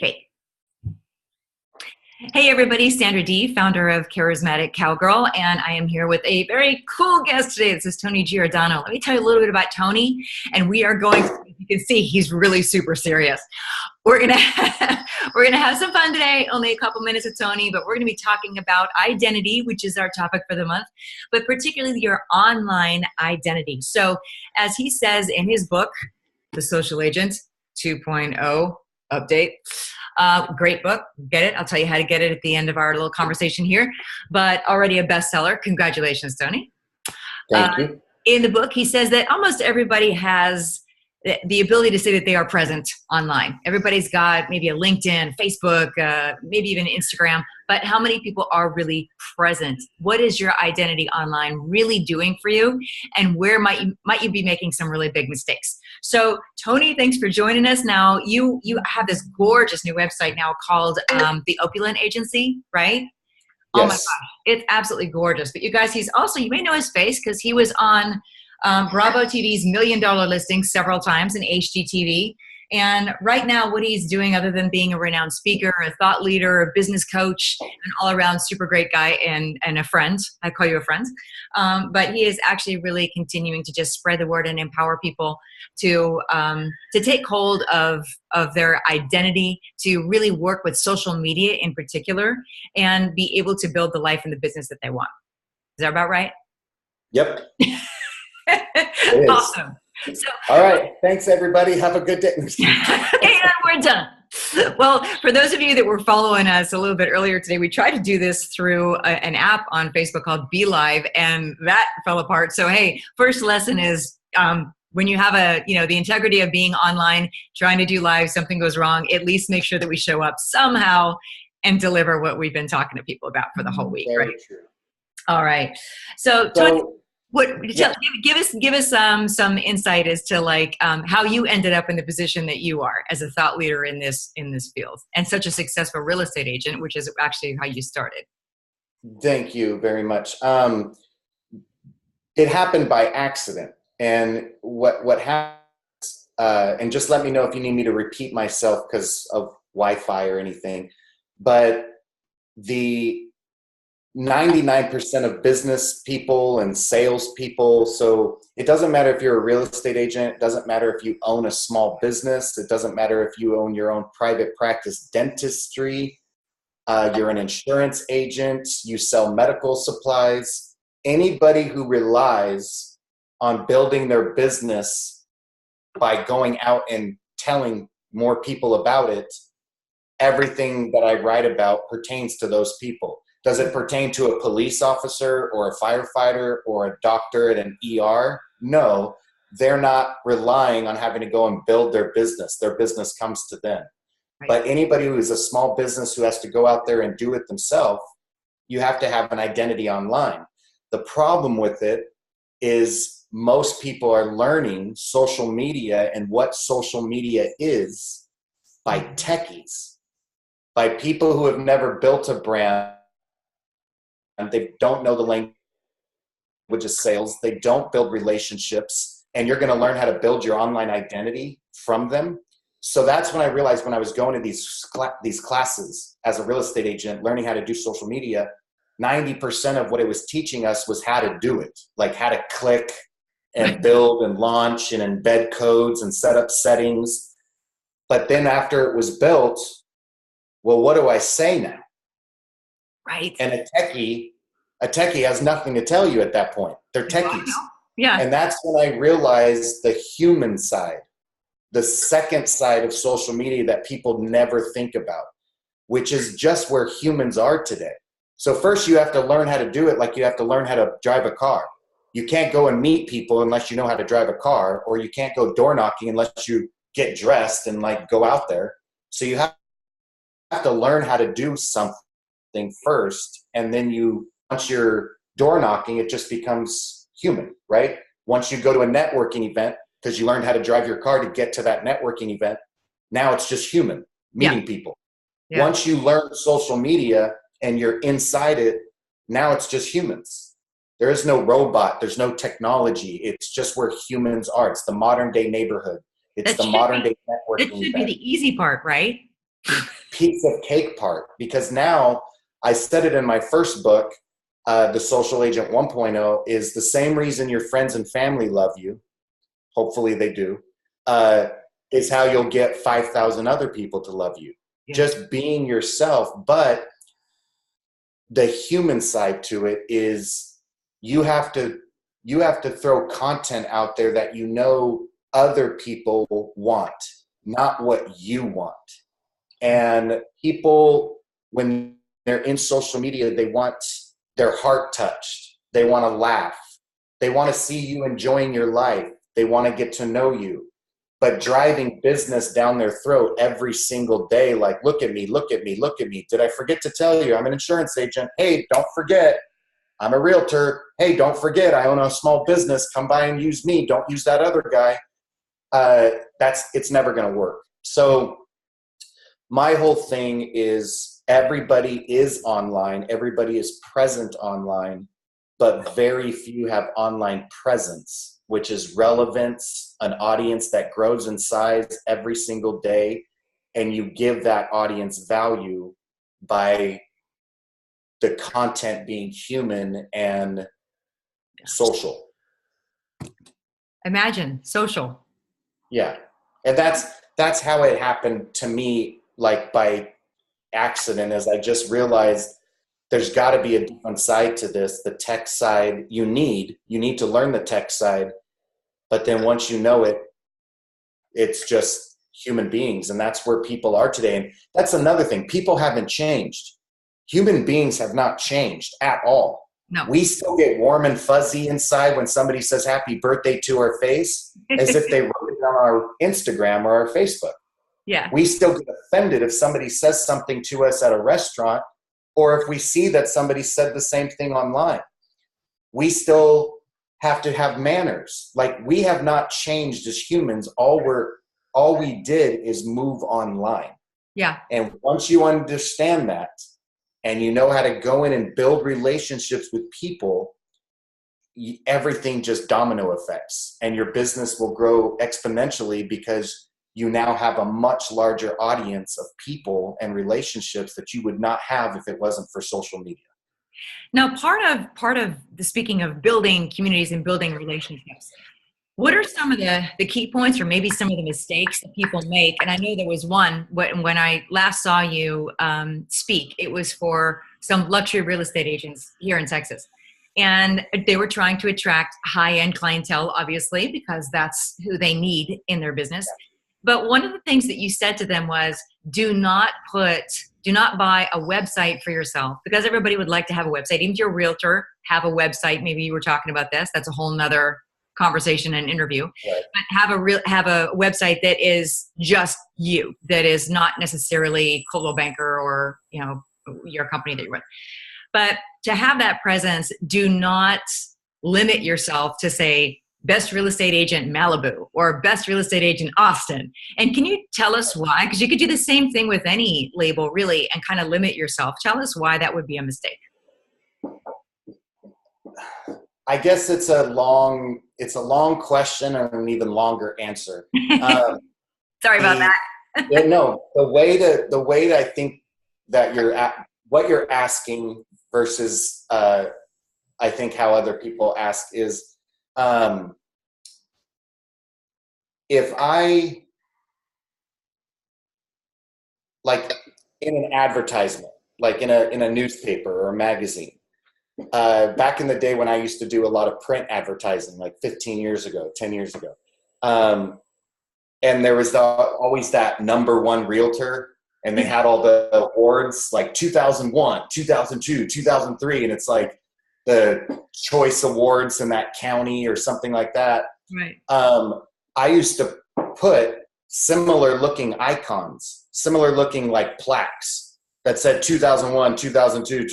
Okay. Hey everybody, Sandra Dee, founder of Charismatic Cowgirl, and I am here with a very cool guest today. This is Tony Giordano. Let me tell you a little bit about Tony, and we are going to, you can see he's really super serious. We're gonna we're gonna have some fun today. Only a couple minutes with Tony, but we're gonna be talking about identity, which is our topic for the month, but particularly your online identity. So, as he says in his book, The Social Agent 2.0 Update. Great book. Get it? I'll tell you how to get it at the end of our little conversation here. But already a bestseller. Congratulations, Tony. Thank you. In the book, he says that almost everybody has the ability to say that they are present online. Everybody's got maybe a LinkedIn, Facebook, maybe even Instagram, but how many people are really present? What is your identity online really doing for you? And where might you be making some really big mistakes? So Tony, thanks for joining us. Now you have this gorgeous new website now called The Opulent Agency, right? Yes. Oh my gosh, it's absolutely gorgeous. But you guys, he's also, you may know his face because he was on Bravo TV's $1 Million Listing several times in HGTV. And right now what he's doing, other than being a renowned speaker, a thought leader, a business coach, an all-around super great guy and a friend, I call you a friend, but he is actually really continuing to just spread the word and empower people to take hold of their identity, to really work with social media in particular, and be able to build the life and the business that they want. Is that about right? Yep. Awesome. So, all right. Thanks, everybody. Have a good day. and we're done. Well, for those of you that were following us a little bit earlier today, we tried to do this through an app on Facebook called Be Live, and that fell apart. So, hey, first lesson is when you have the integrity of being online, trying to do live, something goes wrong, at least make sure that we show up somehow and deliver what we've been talking to people about for the whole week, Very right? true. All right. So, Tony, give us some insight as to how you ended up in the position that you are as a thought leader in this field and such a successful real estate agent, which is actually how you started. Thank you very much. It happened by accident, and what happened, and just let me know if you need me to repeat myself because of Wi-Fi or anything, but the 99% of business people and sales people. So it doesn't matter if you're a real estate agent. It doesn't matter if you own a small business. It doesn't matter if you own your own private practice dentistry. You're an insurance agent. You sell medical supplies. Anybody who relies on building their business by going out and telling more people about it, everything that I write about pertains to those people. Does it pertain to a police officer or a firefighter or a doctor at an ER? No, they're not relying on having to go and build their business. Their business comes to them. Right. But anybody who is a small business who has to go out there and do it themselves, you have to have an identity online. The problem with it is most people are learning social media and what social media is by techies, by people who have never built a brand. And they don't know the language of sales. They don't build relationships, and you're going to learn how to build your online identity from them. So that's when I realized, when I was going to these classes as a real estate agent, learning how to do social media, 90% of what it was teaching us was how to do it, like how to click and build and launch and embed codes and set up settings. But then after it was built, well, what do I say now? Right. And a techie has nothing to tell you at that point. They're techies. Yeah. And that's when I realized the human side, the second side of social media that people never think about, which is just where humans are today. So first you have to learn how to do it like you have to learn how to drive a car. You can't go and meet people unless you know how to drive a car, or you can't go door knocking unless you get dressed and go out there. So you have to learn how to do something first, and then once you're door knocking, it just becomes human, right? Once you go to a networking event because you learned how to drive your car to get to that networking event, now it's just human, meeting people. Yeah. Once you learn social media and you're inside it, now it's just humans. There is no robot, there's no technology. It's just where humans are. It's the modern day neighborhood. It's the modern day networking. It should be the easy part, right? piece of cake part, because now I said it in my first book, The Social Agent 1.0, is the same reason your friends and family love you. Hopefully they do. Is how you'll get 5,000 other people to love you. Yeah. Just being yourself. But the human side to it is you have to throw content out there that you know other people want, not what you want. And people, when they're in social media, they want their heart touched. They want to laugh. They want to see you enjoying your life. They want to get to know you. But driving business down their throat every single day, like, look at me, look at me, look at me. Did I forget to tell you I'm an insurance agent? Hey, don't forget, I'm a realtor. Hey, don't forget, I own a small business. Come by and use me. Don't use that other guy. It's never going to work. So my whole thing is everybody is online. Everybody is present online, but very few have online presence, which is relevance, an audience that grows in size every single day. And you give that audience value by the content being human and social. Imagine social. Yeah. And that's how it happened to me, like by accident, as I just realized there's got to be a different side to this. The tech side, you need to learn the tech side, but then once you know it, it's just human beings. And that's where people are today. And that's another thing. People haven't changed. Human beings have not changed at all. No. We still get warm and fuzzy inside when somebody says happy birthday to our face, as if they wrote it on our Instagram or our Facebook. Yeah. We still get offended if somebody says something to us at a restaurant, or if we see that somebody said the same thing online. We still have to have manners. Like, we have not changed as humans. All we did is move online. Yeah. And once you understand that, and you know how to go in and build relationships with people, everything just domino effects, and your business will grow exponentially because you now have a much larger audience of people and relationships that you would not have if it wasn't for social media. Now, part of the speaking of building communities and building relationships, what are some of the key points, or maybe some of the mistakes that people make? And I know there was one when I last saw you speak. It was for some luxury real estate agents here in Texas. And they were trying to attract high-end clientele, obviously, because that's who they need in their business. But one of the things that you said to them was, do not buy a website for yourself, because everybody would like to have a website. Even if you're a realtor, have a website. Maybe you were talking about this. That's a whole nother conversation and interview. Right. But have a website that is just you, that is not necessarily Coldwell Banker or, your company that you're with. But to have that presence, do not limit yourself to say best real estate agent Malibu or best real estate agent Austin. And can you tell us why? Because you could do the same thing with any label, really, and kind of limit yourself. Tell us why that would be a mistake. I guess it's a long question and an even longer answer. Sorry about that. No, the way that I think that what you're asking versus I think how other people ask is, if I, like in an advertisement, like in a newspaper or a magazine, back in the day when I used to do a lot of print advertising, like 15 years ago, 10 years ago. And there was always that number one realtor, and they had all the awards, like 2001, 2002, 2003. And it's like the choice awards in that county or something like that. Right. I used to put similar looking icons, similar looking like plaques that said 2001, 2002,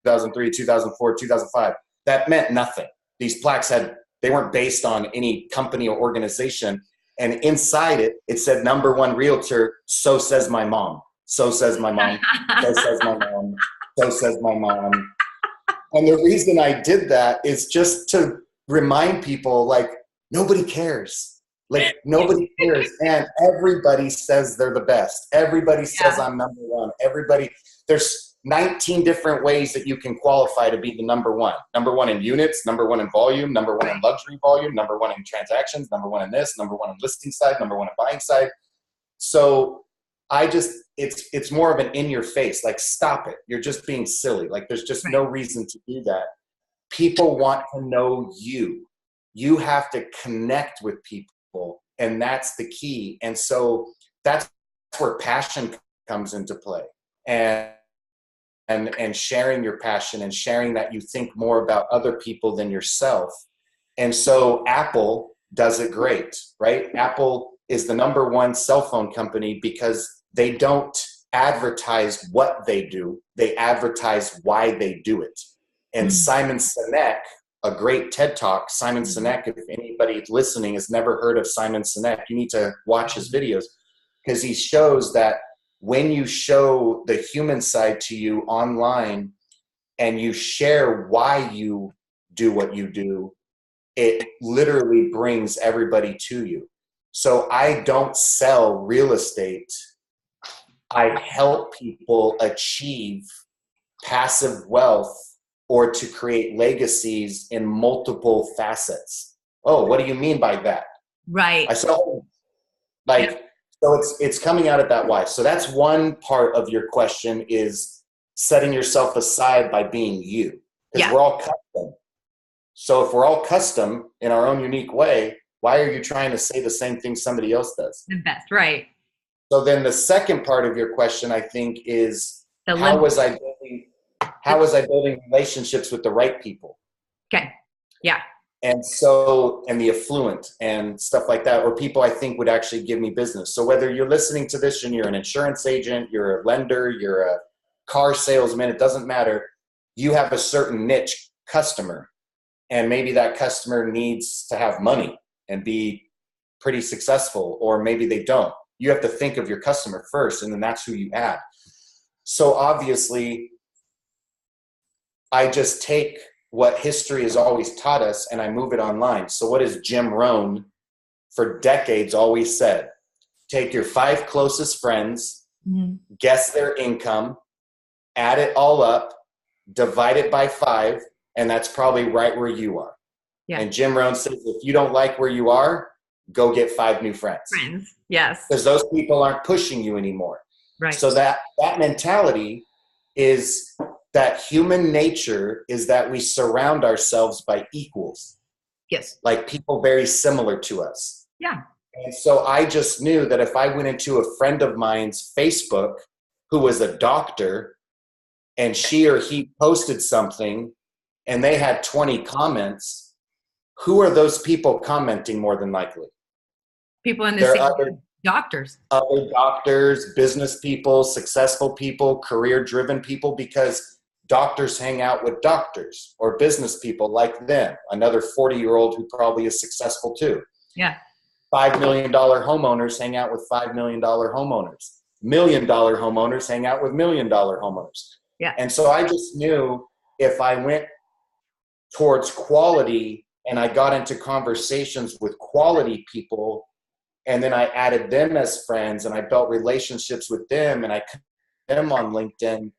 2003, 2004, 2005. That meant nothing. These plaques they weren't based on any company or organization. And inside it said number one realtor, so says my mom. So says my mom. So says my mom. So says my mom. And the reason I did that is just to remind people, like, nobody cares. Like nobody cares. And everybody says they're the best. Everybody says I'm number one. There's 19 different ways that you can qualify to be the number one. Number one in units, number one in volume, number one in luxury volume, number one in transactions, number one in this, number one in listing side, number one in buying side. So it's more of an in your face, like, stop it. You're just being silly. Like, there's just no reason to do that. People want to know you. You have to connect with people, and that's the key. And so that's where passion comes into play, and sharing your passion and sharing that you think more about other people than yourself. And so Apple does it great, right? Apple is the number one cell phone company because they don't advertise what they do. They advertise why they do it. And Simon Sinek, a great TED Talk, Simon Sinek, if anybody listening has never heard of Simon Sinek, you need to watch his videos, because he shows that when you show the human side to you online and you share why you do what you do, it literally brings everybody to you. So I don't sell real estate. I help people achieve passive wealth or to create legacies in multiple facets. Oh, what do you mean by that? Right. I said, so it's coming out of that why. So that's one part of your question, is setting yourself aside by being you. Because we're all custom. So if we're all custom in our own unique way, why are you trying to say the same thing somebody else does? The best, right. So then the second part of your question, I think, is how was I building relationships with the right people? Okay. Yeah. And the affluent and stuff like that, or people I think would actually give me business. So whether you're listening to this and you're an insurance agent, you're a lender, you're a car salesman, it doesn't matter. You have a certain niche customer, and maybe that customer needs to have money and be pretty successful, or maybe they don't. You have to think of your customer first, and then that's who you add. So obviously, I just take what history has always taught us and I move it online. So what has Jim Rohn for decades always said? Take your 5 closest friends, guess their income, add it all up, divide it by 5, and that's probably right where you are. Yeah. And Jim Rohn says, if you don't like where you are, go get 5 new friends. Yes. Because those people aren't pushing you anymore. Right. So that mentality is that human nature is that we surround ourselves by equals. Yes. Like people very similar to us. Yeah. And so I just knew that if I went into a friend of mine's Facebook who was a doctor, and she or he posted something and they had 20 comments, who are those people commenting more than likely? People in the same doctors. Other doctors, business people, successful people, career-driven people, because doctors hang out with doctors, or business people like them. Another 40-year-old who probably is successful too. Yeah. $5 million homeowners hang out with $5 million homeowners. $1 million homeowners hang out with $1 million homeowners. Yeah. And so I just knew if I went towards quality and I got into conversations with quality people, and then I added them as friends and I built relationships with them and I connected them on LinkedIn,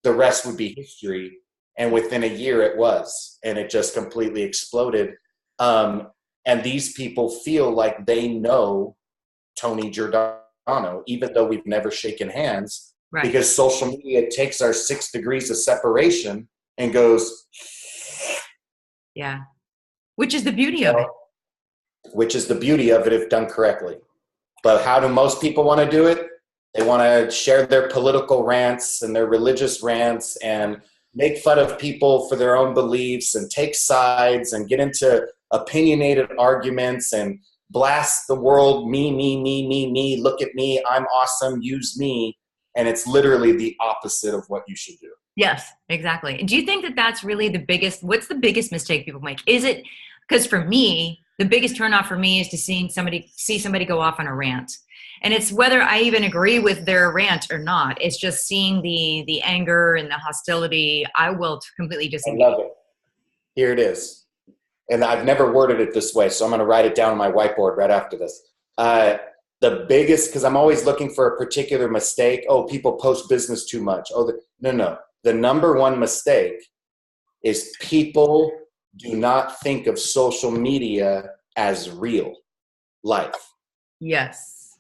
the rest would be history. And within a year it was, and it just completely exploded. And these people feel like they know Tony Giordano, even though we've never shaken hands, right? Because social media takes our 6 degrees of separation and goes, yeah, which is the beauty of it. Which is the beauty of it if done correctly. But how do most people want to do it? They want to share their political rants and their religious rants and make fun of people for their own beliefs and take sides and get into opinionated arguments and blast the world, me, look at me, I'm awesome, use me. And it's literally the opposite of what you should do. Yes, exactly. And do you think that that's really what's the biggest mistake people make? Is it, because for me, the biggest turnoff for me is to see somebody go off on a rant. And it's whether I even agree with their rant or not. It's just seeing the anger and the hostility. I will completely disagree. I love it. Here it is. and I've never worded it this way, so I'm going to write it down on my whiteboard right after this. The biggest, because I'm always looking for a particular mistake. Oh, people post business too much. Oh, no. The number one mistake is people do not think of social media as real life. Yes.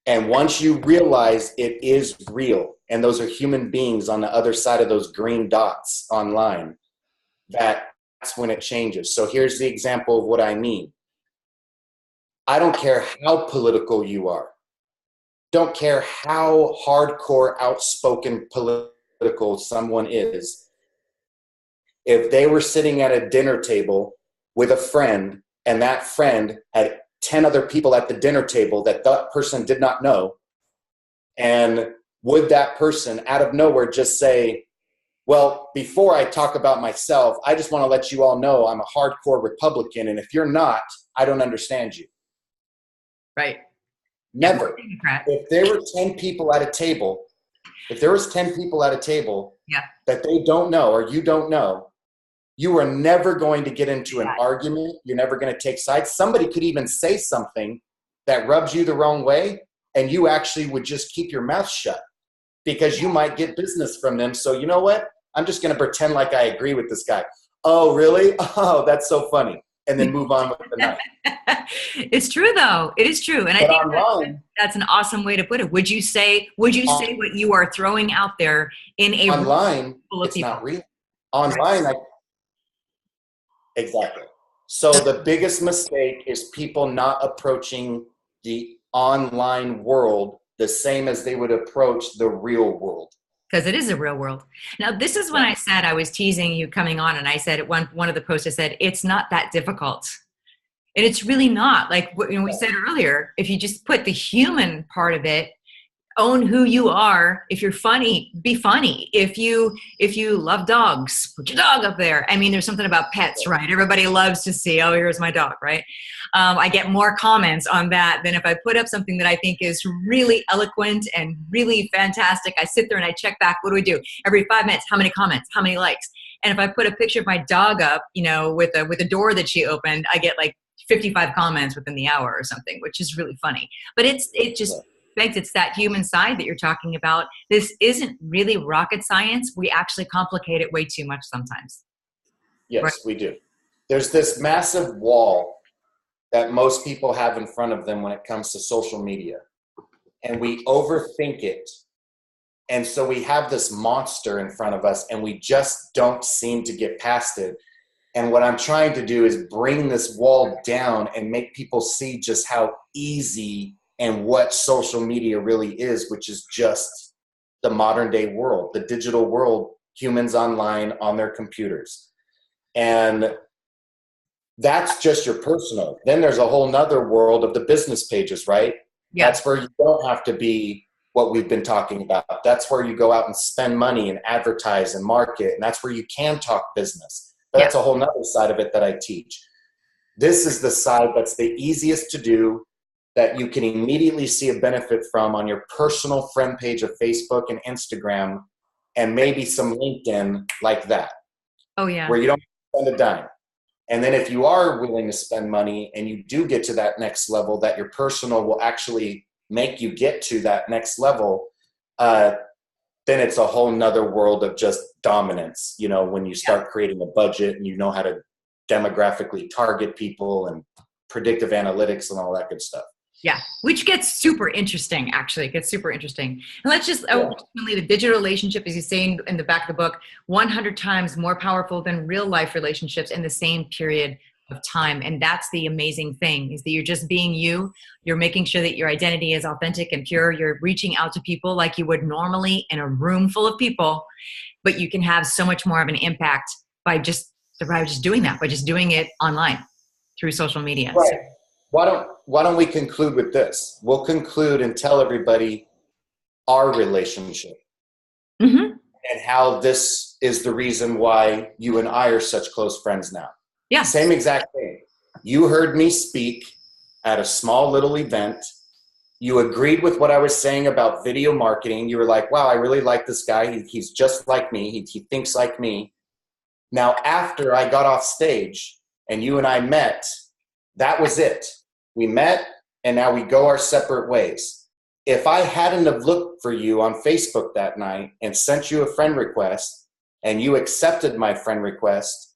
And once you realize it is real, and those are human beings on the other side of those green dots online, that's when it changes. So here's the example of what I mean. I don't care how political you are. Don't care how hardcore, outspoken political someone is. If they were sitting at a dinner table with a friend and that friend had 10 other people at the dinner table that person did not know, and would that person out of nowhere just say, well, before I talk about myself, I just want to let you all know I'm a hardcore Republican, and if you're not, I don't understand you. Right. Never. If there were 10 people at a table, if there was 10 people at a table that they don't know or you don't know, you are never going to get into an argument. You're never going to take sides. Somebody could even say something that rubs you the wrong way, and you actually would just keep your mouth shut because you might get business from them. So you know what? I'm just going to pretend like I agree with this guy. Oh, really? Oh, that's so funny. And then move on with the night. It's true, though. It is true. And I think that's an awesome way to put it. Would you say what you are throwing out there in a online, it's people? Not real. Online, exactly. So the biggest mistake is people not approaching the online world the same as they would approach the real world. Because it is a real world. Now, this is when I said, I was teasing you coming on, and I said at one of the posts, I said, it's not that difficult. And it's really not. Like we said earlier, if you just put the human part of it, own who you are. If you're funny, be funny. If you love dogs, put your dog up there. I mean, there's something about pets, right? Everybody loves to see, oh, here's my dog, right? I get more comments on that than if I put up something that I think is really eloquent and really fantastic. I sit there and I check back. What do we do? Every 5 minutes, how many comments, how many likes? And if I put a picture of my dog up, with a door that she opened, I get like 55 comments within the hour or something, which is really funny. But it's that human side that you're talking about. This isn't really rocket science. We actually complicate it way too much sometimes. Yes, right? We do. There's this massive wall that most people have in front of them when it comes to social media. And we overthink it. And so we have this monster in front of us and we just don't seem to get past it. And what I'm trying to do is bring this wall down and make people see just how easy and what social media really is, which is just the modern day world, the digital world, humans online on their computers. And that's just your personal. Then there's a whole nother world of the business pages, right? Yeah. That's where you don't have to be what we've been talking about. That's where you go out and spend money and advertise and market. And that's where you can talk business. But that's a whole nother side of it that I teach. This is the side that's the easiest to do, that you can immediately see a benefit from on your personal friend page of Facebook and Instagram, and maybe some LinkedIn like that. Oh, yeah. Where you don't spend a dime. And then if you are willing to spend money and you do get to that next level, that your personal will actually make you get to that next level, then it's a whole nother world of just dominance, when you start creating a budget and you know how to demographically target people and predictive analytics and all that good stuff. Yeah, which gets super interesting, actually. It gets super interesting. And let's just, ultimately, the digital relationship, as you say in the back of the book, 100 times more powerful than real life relationships in the same period of time. And that's the amazing thing, is that you're just being you. You're making sure that your identity is authentic and pure. You're reaching out to people like you would normally in a room full of people, but you can have so much more of an impact by just doing that, by just doing it online through social media. Right. So, why don't we conclude with this? We'll conclude and tell everybody our relationship and how this is the reason why you and I are such close friends now. Yeah. Same exact thing. You heard me speak at a small little event. You agreed with what I was saying about video marketing. You were like, wow, I really like this guy. He's just like me. He thinks like me. Now, after I got off stage, and you and I met, that was it. We met, and now we go our separate ways. If I hadn't have looked for you on Facebook that night and sent you a friend request, and you accepted my friend request,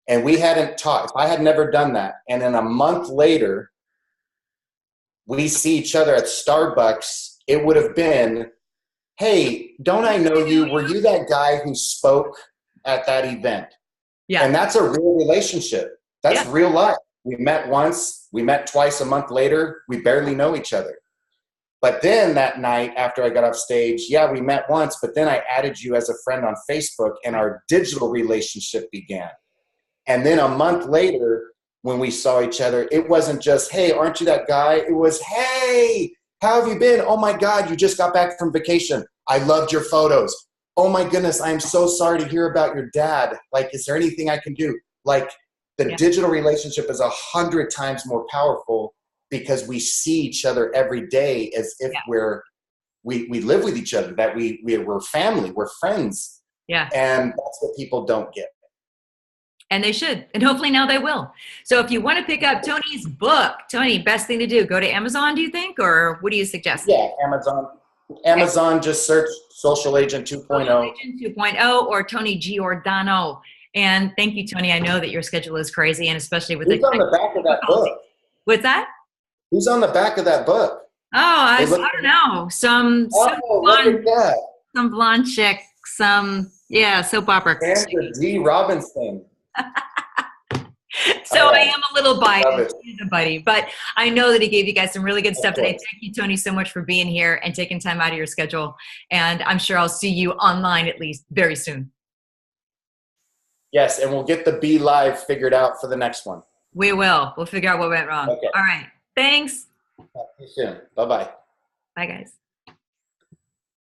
and we hadn't talked, if I had never done that, and then a month later, we see each other at Starbucks, it would have been, hey, don't I know you? Were you that guy who spoke at that event? Yeah. And that's a real relationship. That's real life. We met once, we met twice a month later, we barely know each other. But then that night after I got off stage, yeah, we met once, but then I added you as a friend on Facebook and our digital relationship began. And then a month later, when we saw each other, it wasn't just, hey, aren't you that guy? It was, hey, how have you been? Oh my God, you just got back from vacation. I loved your photos. Oh my goodness, I'm so sorry to hear about your dad. Like, is there anything I can do? Like, the digital relationship is 100 times more powerful because we see each other every day as if we live with each other, that we're family, we're friends. Yeah. And that's what people don't get. And they should. And hopefully now they will. So if you want to pick up Tony's book, Tony, best thing to do, go to Amazon, do you think? Or what do you suggest? Yeah, Amazon, just search Social Agent 2.0. Social Agent 2.0 or Tony Giordano. And thank you, Tony. I know that your schedule is crazy, and especially with Who's on the back of that book? What's that? Who's on the back of that book? Oh, I don't know. Some blonde chick, soap opera. Sandra Dee Robinson. So I am a little biased. He's a buddy, but I know that he gave you guys some really good stuff today. Thank you, Tony, so much for being here and taking time out of your schedule. And I'm sure I'll see you online at least very soon. Yes, and we'll get the Be Live figured out for the next one. We will. We'll figure out what went wrong. Okay. All right. Thanks. Talk to you soon. Bye-bye. Bye, guys.